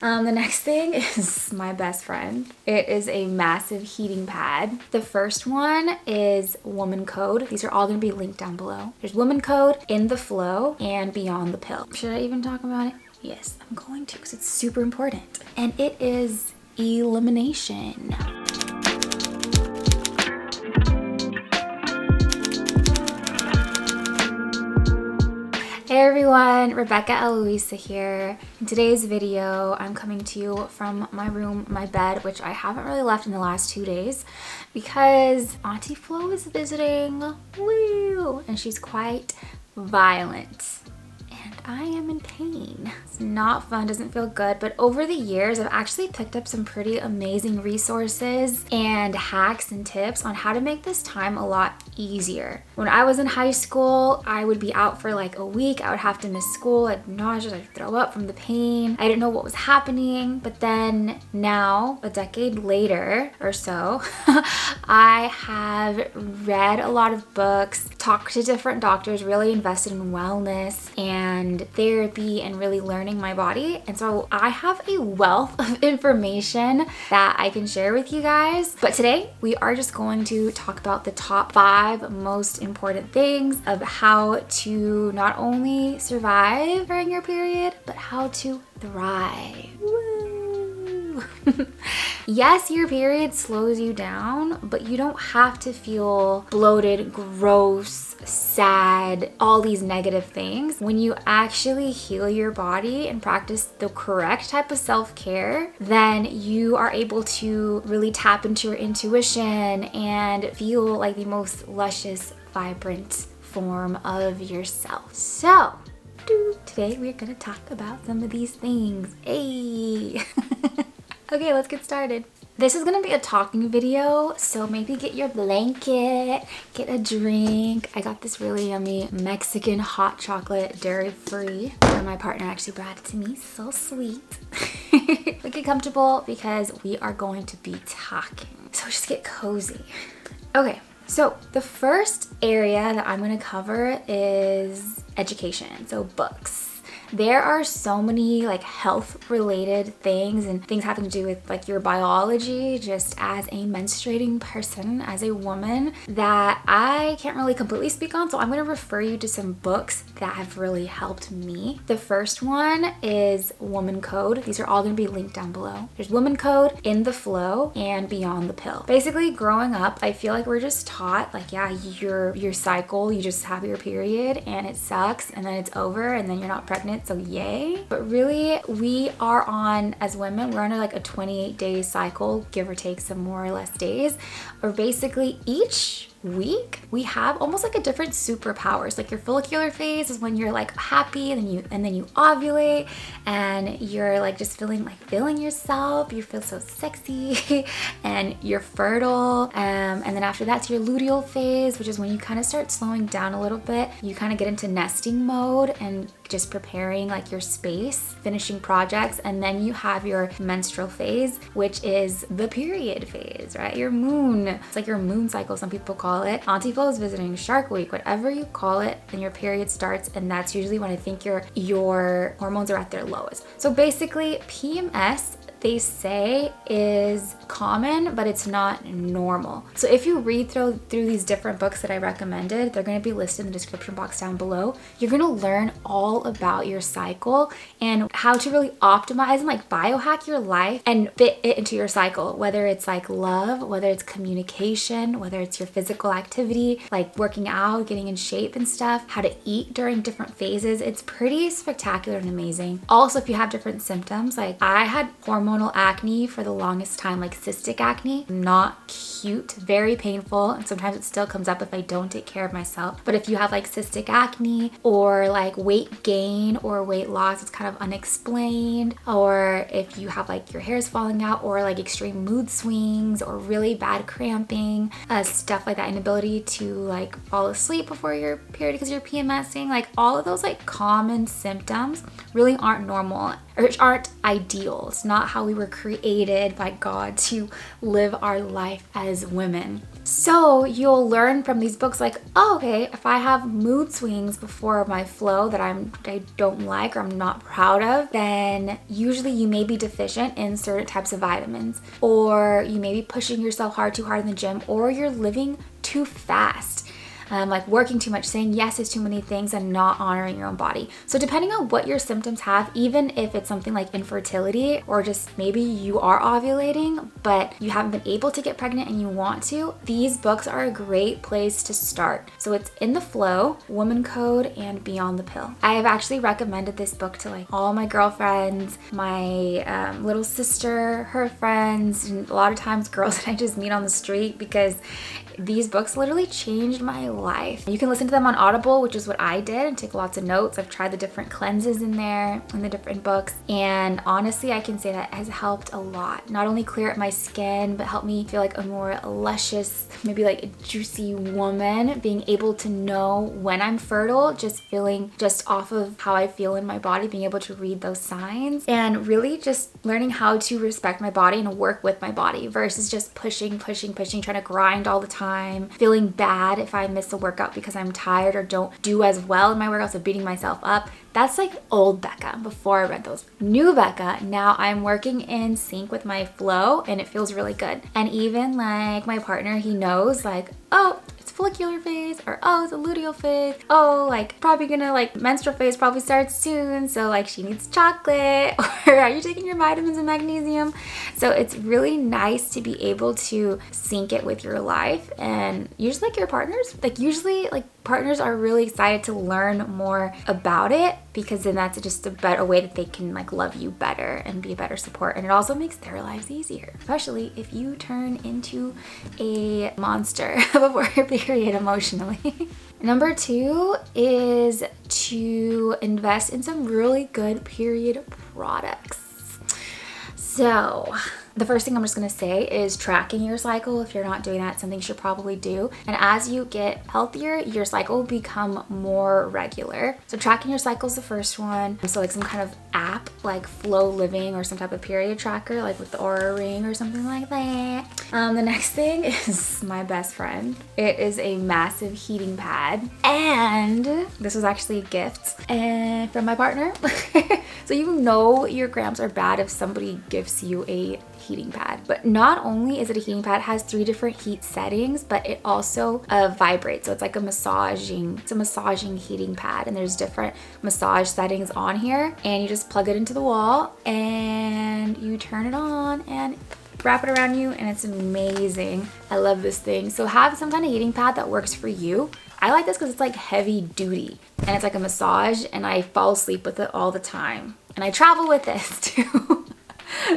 The next thing is my best friend. It is a massive heating pad. The first one is Woman Code. These are all going to be linked down below. There's Woman Code, In the Flow, and Beyond the Pill. Should I even talk about it? Yes, I'm going to because it's super important. And it is elimination. Hey everyone, Rebecca Eloisa here. In today's video, I'm coming to you from my room, my bed, which I haven't really left in the last 2 days because Auntie Flo is visiting, woo, and she's quite violent. And I am in pain. It's not fun, doesn't feel good, but over the years, I've actually picked up some pretty amazing resources and hacks and tips on how to make this time a lot easier. When I was in high school, I would be out for like a week. I would have to miss school. I'd nauseous, I'd throw up from the pain. I didn't know what was happening. But then now, a decade later or so, I have read a lot of books, talked to different doctors, really invested in wellness and therapy and really learning my body. And so I have a wealth of information that I can share with you guys. But today we are just going to talk about the top 5 most important things of how to not only survive during your period, but how to thrive. Woo! Yes, your period slows you down, but you don't have to feel bloated, gross, sad, all these negative things. When you actually heal your body and practice the correct type of self-care, then you are able to really tap into your intuition and feel like the most luscious, vibrant form of yourself. So, today we're gonna talk about some of these things. Hey! Okay, let's get started. This is gonna be a talking video, so maybe get your blanket, get a drink. I got this really yummy Mexican hot chocolate, dairy-free, that my partner actually brought it to me. So sweet. But get comfortable because we are going to be talking. So just get cozy. Okay, so the first area that I'm gonna cover is education, so books. There are so many like health related things and things having to do with like your biology just as a menstruating person, as a woman, that I can't really completely speak on. So I'm going to refer you to some books that have really helped me. The first one is Woman Code. These are all going to be linked down below. There's Woman Code, In the Flow, and Beyond the Pill. Basically, growing up, I feel like we're just taught like, yeah, your cycle, you just have your period and it sucks and then it's over and then you're not pregnant. So yay. But really, we are on, as women, we're on like a 28-day cycle, give or take some more or less days, or basically each week we have almost like a different superpowers. Like your follicular phase is when you're like happy and then you ovulate and you're like just feeling yourself, you feel so sexy and you're fertile, and then after that's your luteal phase, which is when you kind of start slowing down a little bit. You kind of get into nesting mode and just preparing like your space, finishing projects, and then you have your menstrual phase, which is the period phase, right? Your moon. It's like your moon cycle, some people call it. Auntie Flo is visiting Shark Week, whatever you call it, then your period starts, and that's usually when I think your hormones are at their lowest. So basically, PMS, they say, is common, but it's not normal. So if you read through these different books that I recommended, they're going to be listed in the description box down below. You're going to learn all about your cycle and how to really optimize and like biohack your life and fit it into your cycle, whether it's like love, whether it's communication, whether it's your physical activity, like working out, getting in shape and stuff, how to eat during different phases. It's pretty spectacular and amazing. Also, if you have different symptoms, like I had hormonal acne for the longest time, like cystic acne, not cute, very painful, and sometimes it still comes up if I don't take care of myself. But if you have like cystic acne or like weight gain or weight loss, it's kind of unexplained, or if you have like your hair is falling out or like extreme mood swings or really bad cramping, stuff like that, inability to like fall asleep before your period because you're PMSing, like all of those like common symptoms really aren't normal or aren't ideal. It's not how how we were created by God to live our life as women. So you'll learn from these books like, oh, okay, if I have mood swings before my flow that I don't like or I'm not proud of, then usually you may be deficient in certain types of vitamins, or you may be pushing yourself too hard in the gym, or you're living too fast. Like working too much, saying yeses to many things, and not honoring your own body. So depending on what your symptoms have, even if it's something like infertility, or just maybe you are ovulating but you haven't been able to get pregnant and you want to, these books are a great place to start. So it's In the Flow, Woman Code, and Beyond the Pill. I have actually recommended this book to like all my girlfriends, my little sister, her friends, and a lot of times girls that I just meet on the street, because these books literally changed my life. You can listen to them on Audible, which is what I did, and take lots of notes. I've tried the different cleanses in there in the different books, and honestly I can say that has helped a lot. Not only clear up my skin, but helped me feel like a more luscious, maybe like a juicy woman, being able to know when I'm fertile, just feeling just off of how I feel in my body, being able to read those signs, and really just learning how to respect my body and work with my body versus just pushing, trying to grind all the time, feeling bad if I miss a workout because I'm tired or don't do as well in my workouts, of beating myself up. That's like old Becca before I read those. New Becca, now I'm working in sync with my flow and it feels really good. And even like my partner, he knows like, oh, it's follicular phase, or oh, it's a luteal phase. Oh, like probably gonna like menstrual phase probably starts soon. So like she needs chocolate, or are you taking your vitamins and magnesium? So it's really nice to be able to sync it with your life. And usually like your partners, partners are really excited to learn more about it, because then that's just a better way that they can like love you better and be a better support. And it also makes their lives easier, especially if you turn into a monster before your period emotionally. Number 2 is to invest in some really good period products. So the first thing I'm just gonna say is tracking your cycle. If you're not doing that, something you should probably do. And as you get healthier, your cycle will become more regular. So tracking your cycle is the first one. So like some kind of app like Flow Living, or some type of period tracker like with the Aura Ring or something like that. The next thing is my best friend. It is a massive heating pad, and this was actually a gift from my partner. So you know your grams are bad if somebody gifts you a heating pad. But not only is it a heating pad, it has 3 different heat settings, but it also vibrates. So it's like a massaging heating pad, and there's different massage settings on here, and you just plug it into the wall and you turn it on and wrap it around you, and it's amazing. I love this thing. So have some kind of heating pad that works for you. I like this because it's like heavy duty, and it's like a massage, and I fall asleep with it all the time. And I travel with this too.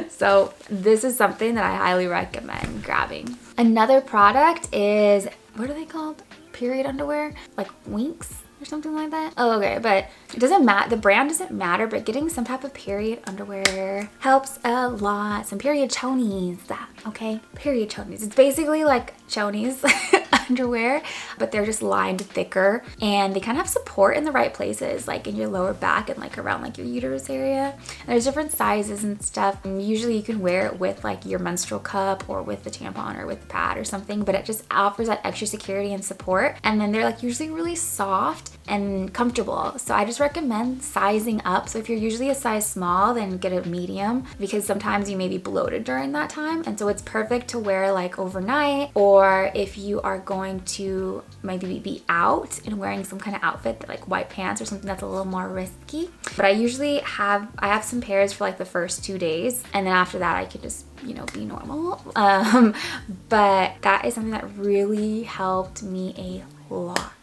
So this is something that I highly recommend grabbing. Another product is, what are they called? Period underwear? Like Winks or something like that? Oh, okay, but it doesn't matter. The brand doesn't matter, but getting some type of period underwear helps a lot. Some period chonies, okay? Period chonies. It's basically like chonies underwear, but they're just lined thicker, and they kind of have support in the right places, like in your lower back and like around like your uterus area. And there's different sizes and stuff. And usually you can wear it with like your menstrual cup, or with the tampon, or with the pad or something, but it just offers that extra security and support. And then they're like usually really soft and comfortable. So I just recommend sizing up. So if you're usually a size small, then get a medium, because sometimes you may be bloated during that time. And so it's perfect to wear like overnight, or if you are going to maybe be out and wearing some kind of outfit like white pants or something that's a little more risky. But I usually have some pairs for like the first 2 days, and then after that I can just, you know, be normal. But that is something that really helped me a lot.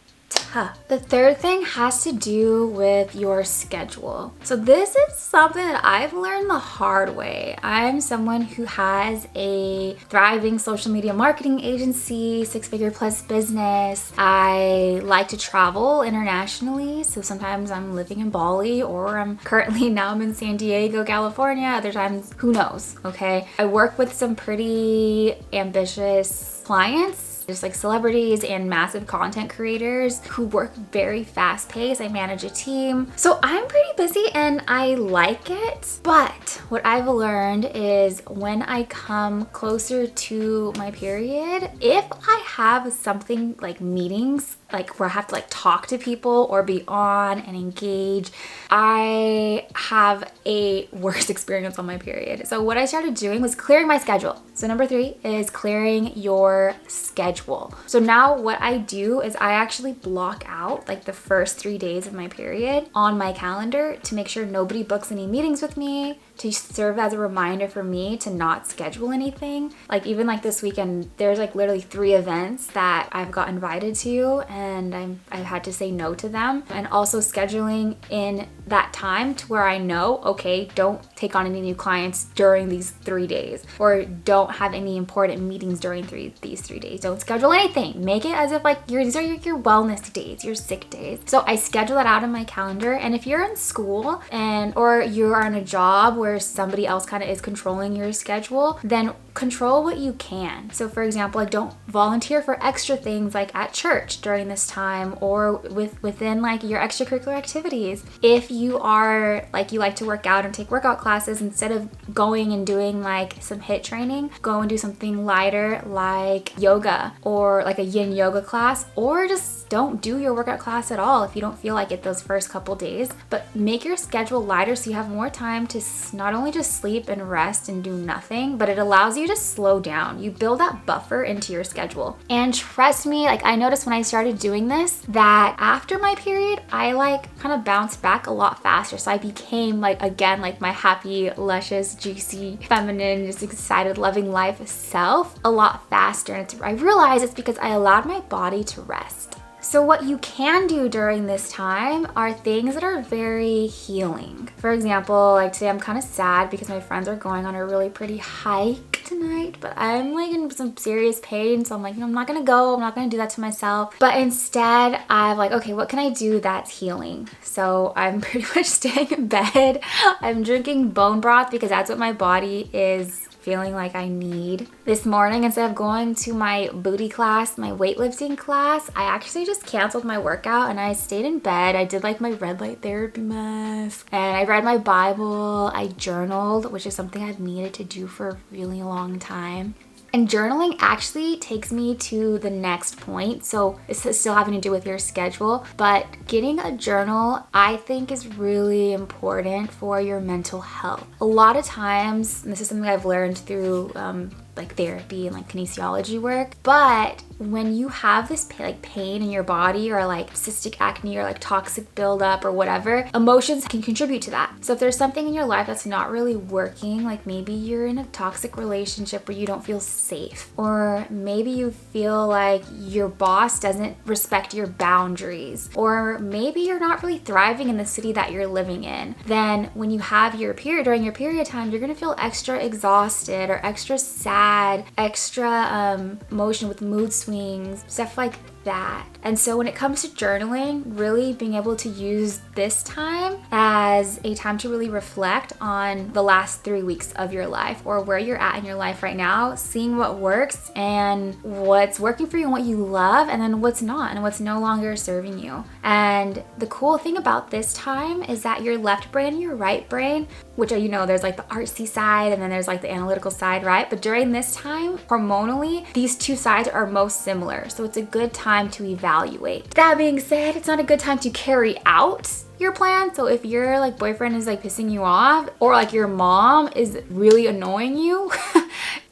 The third thing has to do with your schedule. So this is something that I've learned the hard way. I'm someone who has a thriving social media marketing agency, 6-figure plus business. I like to travel internationally. So sometimes I'm living in Bali, or I'm in San Diego, California. Other times, who knows, okay? I work with some pretty ambitious clients. just like celebrities and massive content creators who work very fast paced. I manage a team. So I'm pretty busy and I like it. But what I've learned is when I come closer to my period, if I have something like meetings, like where I have to like talk to people or be on and engage, I have a worse experience on my period. So what I started doing was clearing my schedule. So number 3 is clearing your schedule. So now what I do is I actually block out like the first 3 days of my period on my calendar to make sure nobody books any meetings with me, to serve as a reminder for me to not schedule anything. Like even like this weekend, there's like literally 3 events that I've got invited to and I've had to say no to them. And also scheduling in that time to where I know, okay, don't take on any new clients during these 3 days, or don't have any important meetings during these 3 days. Don't schedule anything. Make it as if like these are your wellness days, your sick days. So I schedule that out in my calendar. And if you're in school or you're on a job where somebody else kind of is controlling your schedule, then control what you can. So for example, like don't volunteer for extra things like at church during this time or within like your extracurricular activities. If you are like, you like to work out and take workout classes, instead of going and doing like some HIIT training, go and do something lighter like yoga or like a yin yoga class, or just don't do your workout class at all if you don't feel like it those first couple days. But make your schedule lighter so you have more time to not only just sleep and rest and do nothing, but it allows you to slow down. You build that buffer into your schedule. And trust me, like I noticed when I started doing this that after my period, I like kind of bounced back a lot faster. So I became like, again, like my happy, luscious, juicy, feminine, just excited, loving life self a lot faster. And I realized it's because I allowed my body to rest. So what you can do during this time are things that are very healing. For example, like today I'm kind of sad because my friends are going on a really pretty hike tonight, but I'm like in some serious pain. So I'm like, I'm not gonna go, I'm not gonna do that to myself. But instead I'm like, okay, what can I do that's healing? So I'm pretty much staying in bed. I'm drinking bone broth because that's what my body is feeling like I need. This morning, instead of going to my booty class, my weightlifting class, I actually just canceled my workout and I stayed in bed. I did like my red light therapy mask and I read my Bible. I journaled, which is something I've needed to do for a really long time. And journaling actually takes me to the next point. So it's still having to do with your schedule, but getting a journal I think is really important for your mental health. A lot of times, and this is something I've learned through like therapy and like kinesiology work, but when you have this pain in your body or like cystic acne or like toxic buildup or whatever, emotions can contribute to that. So if there's something in your life that's not really working, like maybe you're in a toxic relationship where you don't feel safe, or maybe you feel like your boss doesn't respect your boundaries, or maybe you're not really thriving in the city that you're living in, then when you have your period, during your period time, you're gonna feel extra exhausted or extra sad, extra emotion with mood swings, stuff like that. And so when it comes to journaling, really being able to use this time as a time to really reflect on the last 3 weeks of your life or where you're at in your life right now, seeing what works and what's working for you and what you love, and then what's not and what's no longer serving you. And the cool thing about this time is that your left brain and your right brain, which are, you know, there's like the artsy side and then there's like the analytical side, right? But during this time, hormonally, these two sides are most similar. So it's a good time to evaluate. That being said, it's not a good time to carry out your plan. So if your like boyfriend is like pissing you off, or like your mom is really annoying you,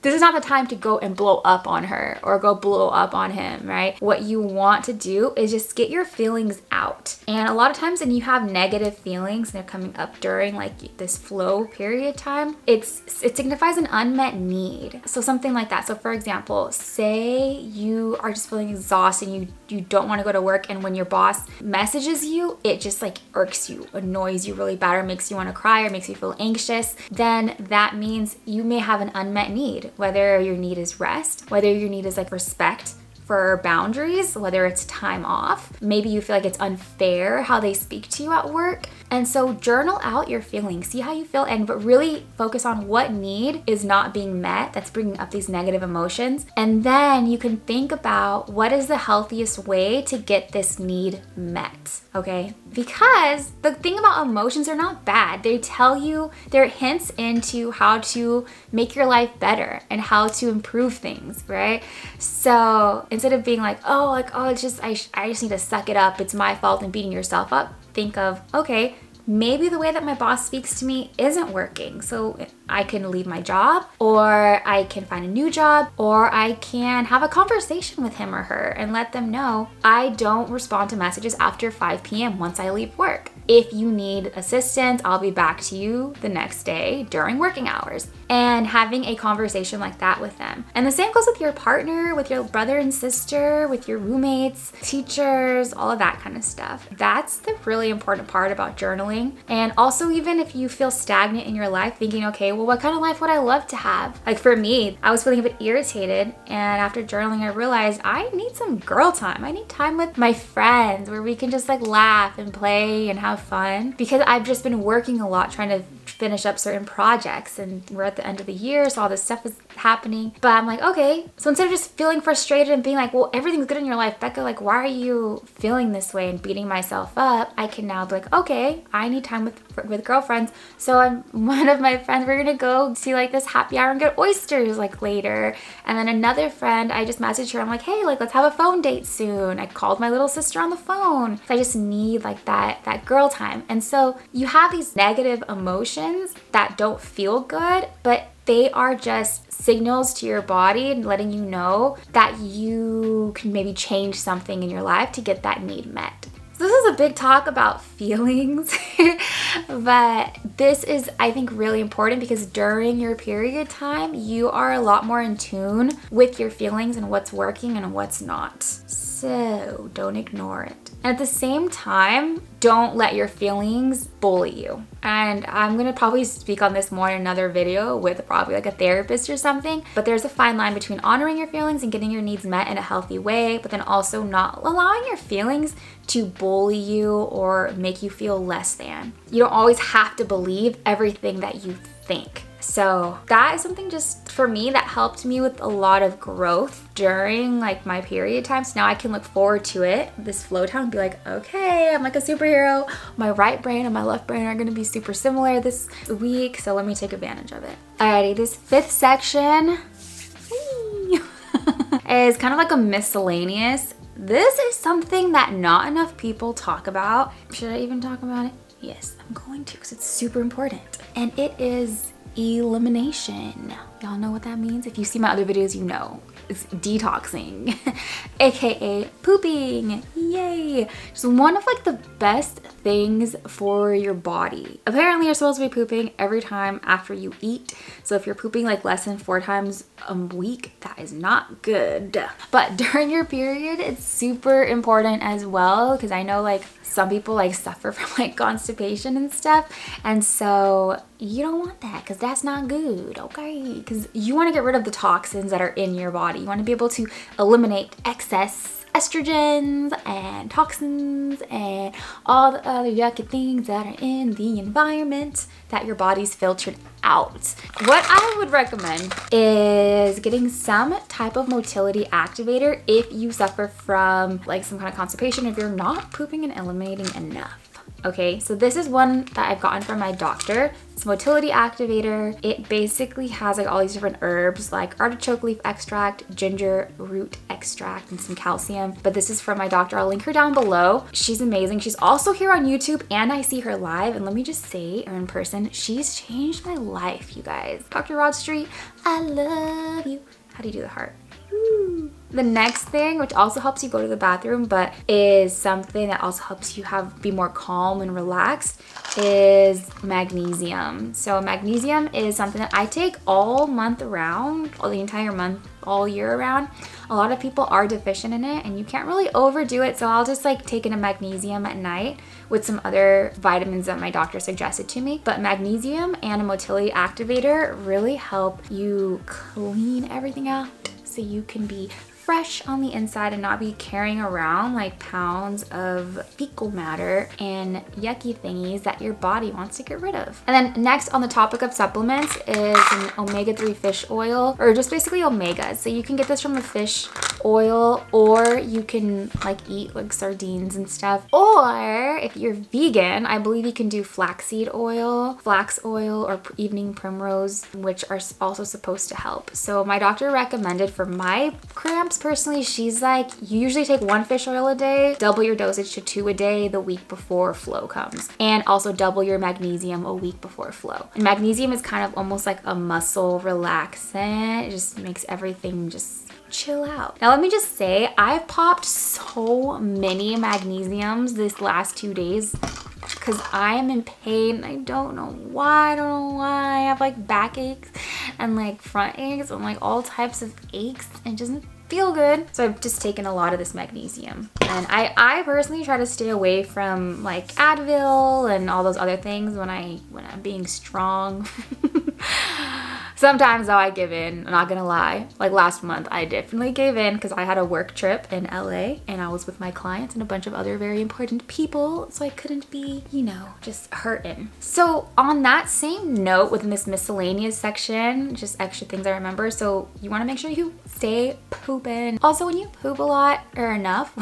this is not the time to go and blow up on her or go blow up on him, right? What you want to do is just get your feelings out. And a lot of times when you have negative feelings and they're coming up during like this flow period time, it signifies an unmet need. So something like that. So for example, say you are just feeling exhausted and you don't want to go to work, and when your boss messages you, it just like irks you, annoys you really bad, or makes you want to cry or makes you feel anxious, then that means you may have an unmet need. Whether your need is rest, whether your need is like respect for boundaries, whether it's time off, maybe you feel like it's unfair how they speak to you at work. And so journal out your feelings, see how you feel, but really focus on what need is not being met that's bringing up these negative emotions. And then you can think about what is the healthiest way to get this need met, okay? Because the thing about emotions are not bad. They tell you, they're hints into how to make your life better and how to improve things, right? So instead of being like, it's just, I just need to suck it up, it's my fault, and beating yourself up, think of, okay, maybe the way that my boss speaks to me isn't working. So I can leave my job, or I can find a new job, or I can have a conversation with him or her and let them know I don't respond to messages after 5 p.m. once I leave work. If you need assistance, I'll be back to you the next day during working hours. And having a conversation like that with them. And the same goes with your partner, with your brother and sister, with your roommates, teachers, all of that kind of stuff. That's the really important part about journaling. And also, even if you feel stagnant in your life, thinking, okay, well, what kind of life would I love to have? Like for me, I was feeling a bit irritated, and after journaling, I realized I need some girl time. I need time with my friends where we can just like laugh and play and have fun, because I've just been working a lot trying to finish up certain projects, and we're at the end of the year, so all this stuff is happening. But I'm like, okay, so instead of just feeling frustrated and being like, well, everything's good in your life, Becca, like, why are you feeling this way, and beating myself up, I can now be like, okay, I need time with girlfriends. So one of my friends, we're gonna go see like this happy hour and get oysters like later. And then another friend, I just messaged her, I'm like, hey, like, let's have a phone date soon. I called my little sister on the phone. So I just need like that girl time. And so you have these negative emotions that don't feel good, but they are just signals to your body and letting you know that you can maybe change something in your life to get that need met. So this is a big talk about feelings, but this is, I think, really important because during your period time, you are a lot more in tune with your feelings and what's working and what's not. So don't ignore it. And at the same time, don't let your feelings bully you. And I'm gonna probably speak on this more in another video with probably like a therapist or something, but there's a fine line between honoring your feelings and getting your needs met in a healthy way, but then also not allowing your feelings to bully you or make you feel less than. You don't always have to believe everything that you think. So that is something just for me that helped me with a lot of growth during like my period time. So now I can look forward to it, this flow time, and be like, okay, I'm like a superhero. My right brain and my left brain are gonna be super similar this week, so let me take advantage of it. Alrighty, this fifth section is kind of like a miscellaneous. This is something that not enough people talk about. Should I even talk about it? Yes, I'm going to, because it's super important. And it is elimination. Y'all know what that means? If you see my other videos, you know. It's detoxing, aka pooping. Yay! Just one of like the best things for your body. Apparently you're supposed to be pooping every time after you eat. So if you're pooping like less than 4 times a week, that is not good. But during your period, it's super important as well, because I know like some people like suffer from like constipation and stuff, and so you don't want that because that's not good, okay? Because you want to get rid of the toxins that are in your body. You want to be able to eliminate excess estrogens and toxins and all the other yucky things that are in the environment that your body's filtered out. What I would recommend is getting some type of motility activator if you suffer from like some kind of constipation, if you're not pooping and eliminating enough. Okay, so this is one that I've gotten from my doctor. It's a motility activator. It basically has like all these different herbs like artichoke leaf extract, ginger root extract, and some calcium. But this is from my doctor. I'll link her down below. She's amazing. She's also here on YouTube and I see her live. And let me just say, or in person, she's changed my life, you guys. Dr. Rod Street, I love you. How do you do the heart? Woo. The next thing, which also helps you go to the bathroom, but is something that also helps you be more calm and relaxed, is magnesium. So magnesium is something that I take all month around, all the entire month, all year around. A lot of people are deficient in it and you can't really overdo it. So I'll just like take in a magnesium at night with some other vitamins that my doctor suggested to me. But magnesium and a motility activator really help you clean everything out so you can be fresh on the inside and not be carrying around like pounds of fecal matter and yucky thingies that your body wants to get rid of. And then next on the topic of supplements is an omega-3 fish oil, or just basically omegas. So you can get this from a fish oil, or you can like eat like sardines and stuff. Or if you're vegan, I believe you can do flaxseed oil, flax oil, or evening primrose, which are also supposed to help. So my doctor recommended for my cramps personally, she's like, you usually take 1 fish oil a day, double your dosage to 2 a day the week before flow comes, and also double your magnesium a week before flow. And magnesium is kind of almost like a muscle relaxant. It just makes everything just chill out. Now let me just say, I've popped so many magnesiums this last 2 days because I am in pain. I don't know why. I have like backaches and like front aches and like all types of aches, and it doesn't feel good. So I've just taken a lot of this magnesium. And I personally try to stay away from like Advil and all those other things when I'm being strong. Sometimes though I give in, I'm not gonna lie. Like last month I definitely gave in because I had a work trip in LA and I was with my clients and a bunch of other very important people, so I couldn't be, you know, just hurting. So on that same note, within this miscellaneous section, just extra things I remember. So you wanna make sure you stay pooping. Also, when you poop a lot or enough,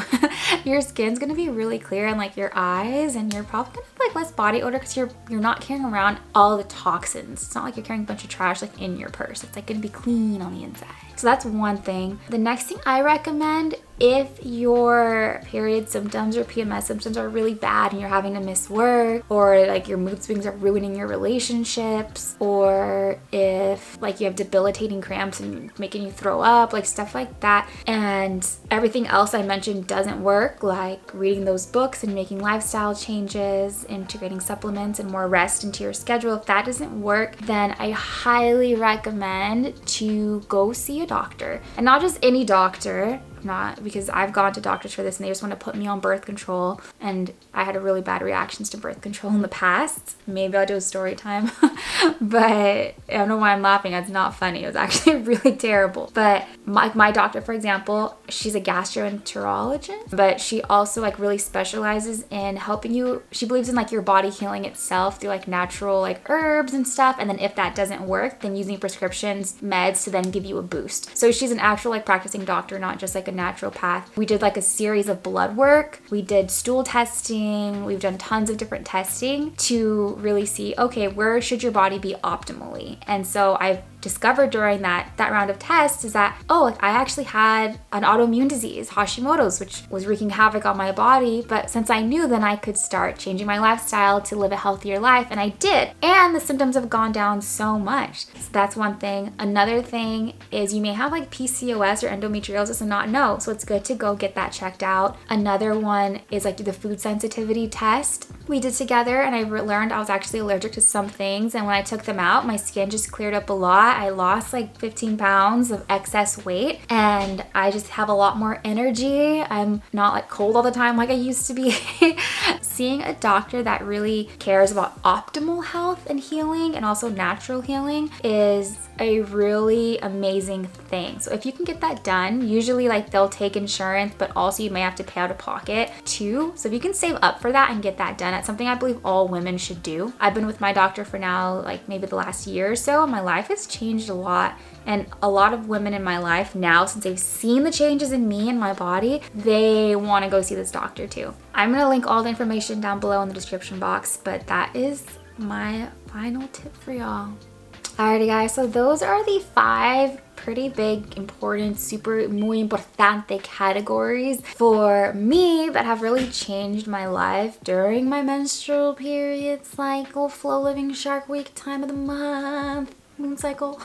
your skin's gonna be really clear, and like your eyes, and you're probably gonna have like less body odor because you're not carrying around all the toxins. It's not like you're carrying a bunch of trash like in your purse. It's like gonna be clean on the inside. So that's one thing. The next thing I recommend, if your period symptoms or PMS symptoms are really bad and you're having to miss work, or like your mood swings are ruining your relationships, or if like you have debilitating cramps and making you throw up, like stuff like that, and everything else I mentioned doesn't work, like reading those books and making lifestyle changes, integrating supplements and more rest into your schedule, if that doesn't work, then I highly recommend to go see a doctor. And not just any doctor, not because I've gone to doctors for this and they just want to put me on birth control, and I had a really bad reactions to birth control in the past. Maybe I'll do a story time. But I don't know why I'm laughing. It's not funny. It was actually really terrible. But my doctor, for example, she's a gastroenterologist, but she also like really specializes in helping you. She believes in like your body healing itself through like natural like herbs and stuff, and then if that doesn't work, then using prescriptions meds to then give you a boost. So she's an actual like practicing doctor, not just like a naturopath. We did like a series of blood work. We did stool testing. We've done tons of different testing to really see, okay, where should your body be optimally? And so I've discovered during that round of tests is that, oh, like I actually had an autoimmune disease, Hashimoto's, which was wreaking havoc on my body. But since I knew, then I could start changing my lifestyle to live a healthier life, and I did. And the symptoms have gone down so much. So that's one thing. Another thing is you may have like PCOS or endometriosis and not know. So it's good to go get that checked out. Another one is like the food sensitivity test we did together, and I learned I was actually allergic to some things, and when I took them out, my skin just cleared up a lot. I lost like 15 pounds of excess weight, and I just have a lot more energy. I'm not like cold all the time like I used to be. Seeing a doctor that really cares about optimal health and healing and also natural healing is a really amazing thing. So if you can get that done, usually like they'll take insurance, but also you may have to pay out of pocket too. So if you can save up for that and get that done, that's something I believe all women should do. I've been with my doctor for now like maybe the last year or so. My life has changed a lot. And a lot of women in my life now, since they've seen the changes in me and my body, they want to go see this doctor too. I'm going to link all the information down below in the description box, but that is my final tip for y'all. Alrighty guys, so those are the 5 pretty big, important, super muy importante categories for me that have really changed my life during my menstrual period cycle, flow living shark week time of the month, moon cycle.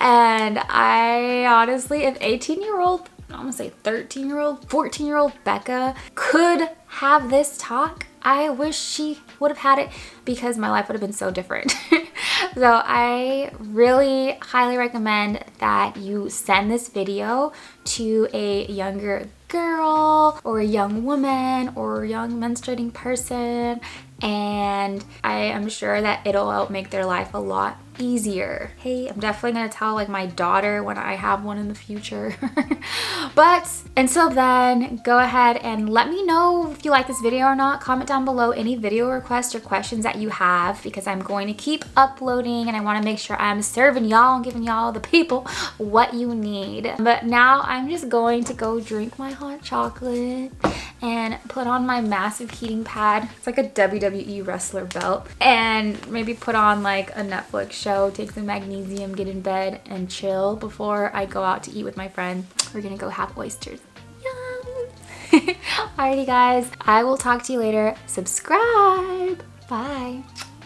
And I honestly, if 18-year-old, I'm gonna say 13-year-old, 14-year-old Becca could have this talk, I wish she would have had it, because my life would have been so different. So I really highly recommend that you send this video to a younger girl or a young woman or a young menstruating person, and I am sure that it'll help make their life a lot easier. Hey, I'm definitely gonna tell like my daughter when I have one in the future. But until then, go ahead and let me know if you like this video or not. Comment down below any video requests or questions that you have, because I'm going to keep uploading and I want to make sure I'm serving y'all and giving y'all, the people, what you need. But now I'm just going to go drink my hot chocolate and put on my massive heating pad. It's like a WWE wrestler belt, and maybe put on like a Netflix show, take some magnesium, get in bed and chill before I go out to eat with my friend. We're gonna go have oysters. Yum! Alrighty guys, I will talk to you later. Subscribe. Bye.